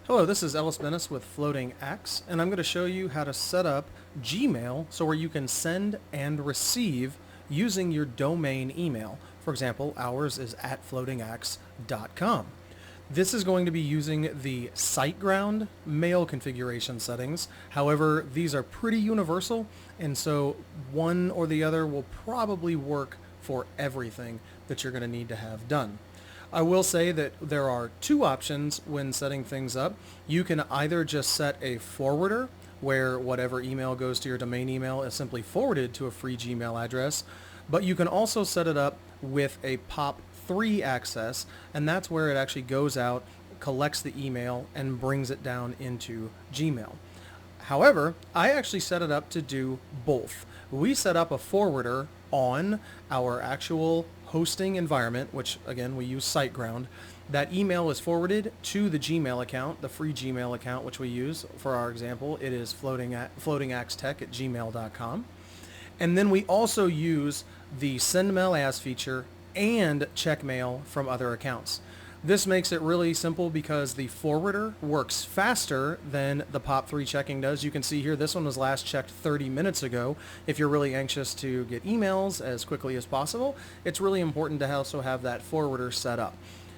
Hello, this is Ellis Bennis with Floating X, and I'm going to show you how to set up Gmail so where you can send and receive using your domain email. For example, ours is at floatingx.com. This is going to be using the SiteGround mail configuration settings. However, these are pretty universal, and so one or the other will probably work for everything that you're going to need to have done. I will say that there are two options when setting things up. You can either just set a forwarder where whatever email goes to your domain email is simply forwarded to a free Gmail address, but you can also set it up with a POP3 access, and that's where it actually goes out, collects the email, and brings it down into Gmail. However, I actually set it up to do both. We set up a forwarder on our actual hosting environment, which again we use SiteGround. That email is forwarded to the Gmail account, the free Gmail account, which we use for our example. It is floatingaxtech@gmail.com. And then we also use the send mail as feature and check mail from other accounts. This makes it really simple because the forwarder works faster than the POP3 checking does. You can see here this one was last checked 30 minutes ago. If you're really anxious to get emails as quickly as possible, it's really important to also have that forwarder set up.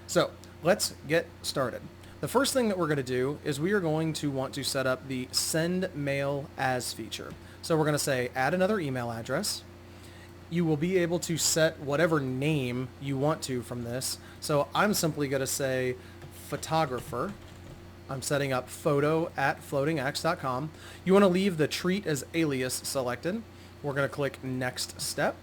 So let's get started. The first thing that we're going to do is we are going to want to set up the send mail as feature. So we're going to say add another email address. You will be able to set whatever name you want to from this. So I'm simply going to say photographer. I'm setting up photo@floatingx.com. You want to leave the treat as alias selected. We're going to click next step.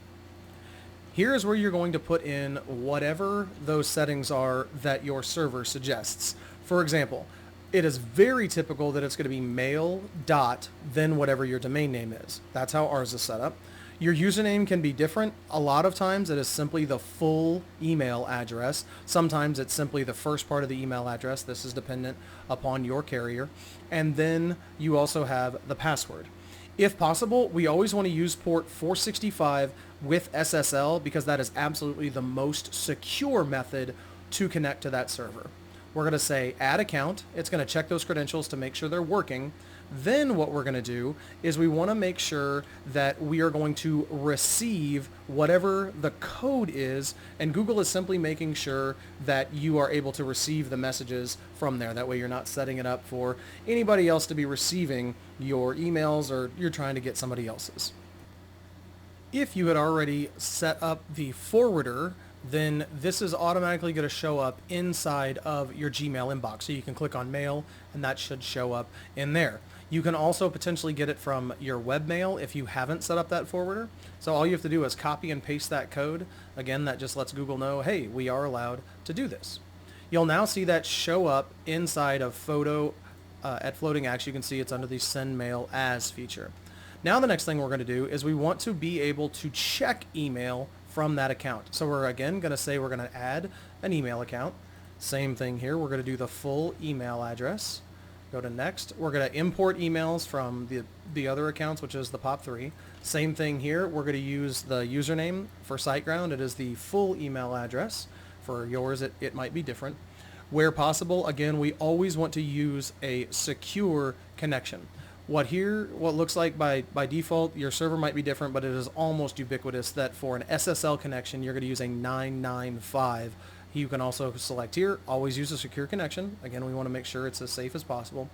Here's where you're going to put in whatever those settings are that your server suggests. For example, it is very typical that it's going to be mail dot then whatever your domain name is. That's how ours is set up. Your username can be different. A lot of times it is simply the full email address. Sometimes it's simply the first part of the email address. This is dependent upon your carrier. And then you also have the password. If possible, we always want to use port 465 with SSL because that is absolutely the most secure method to connect to that server. We're going to say add account. It's going to check those credentials to make sure they're working. Then what we're going to do is we want to make sure that we are going to receive whatever the code is, and Google is simply making sure that you are able to receive the messages from there. That way you're not setting it up for anybody else to be receiving your emails or you're trying to get somebody else's. If you had already set up the forwarder, then this is automatically going to show up inside of your Gmail inbox. So you can click on mail and that should show up in there. You can also potentially get it from your webmail if you haven't set up that forwarder. So all you have to do is copy and paste that code. Again, that just lets Google know, hey, we are allowed to do this. You'll now see that show up inside of photo at FloatingX. You can see it's under the send mail as feature. Now the next thing we're going to do is we want to be able to check email from that account. So we're again going to say we're going to add an email account. Same thing here. We're going to do the full email address. Go to next. We're going to import emails from the other accounts, which is the POP3. Same thing here. We're going to use the username for SiteGround. It is the full email address. For yours, it might be different. Where possible, again, we always want to use a secure connection. What looks like by default, your server might be different, but it is almost ubiquitous that for an SSL connection, you're going to use a 995. You can also select here, always use a secure connection. Again, we want to make sure it's as safe as possible.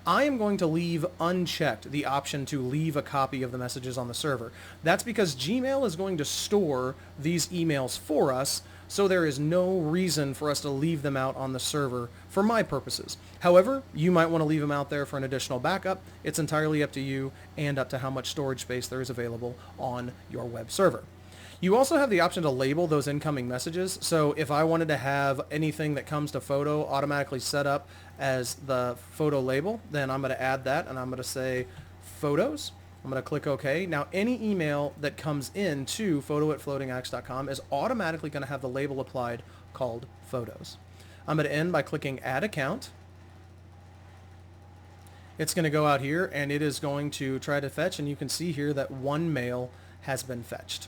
I am going to leave unchecked the option to leave a copy of the messages on the server. That's because Gmail is going to store these emails for us, so there is no reason for us to leave them out on the server for my purposes. However, you might want to leave them out there for an additional backup. It's entirely up to you and up to how much storage space there is available on your web server. You also have the option to label those incoming messages. So if I wanted to have anything that comes to photo automatically set up as the photo label, then I'm going to add that and I'm going to say photos. I'm going to click OK. Now any email that comes in to photo@floatingx.com is automatically going to have the label applied called photos. I'm going to end by clicking add account. It's going to go out here and it is going to try to fetch, and you can see here that one mail has been fetched.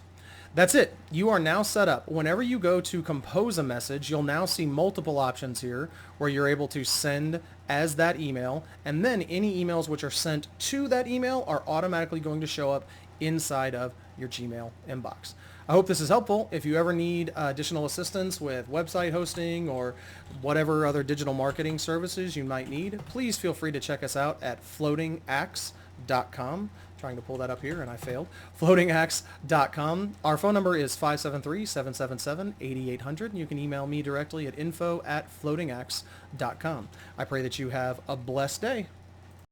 That's it. You are now set up. Whenever you go to compose a message, you'll now see multiple options here where you're able to send as that email, and then any emails which are sent to that email are automatically going to show up inside of your Gmail inbox. I hope this is helpful. If you ever need additional assistance with website hosting or whatever other digital marketing services you might need, please feel free to check us out at floatingaxe.com. Trying to pull that up here and I failed. Floatingaxe.com. Our phone number is 573-777-8800. And you can email me directly at info@floatingaxe.com. I pray that you have a blessed day.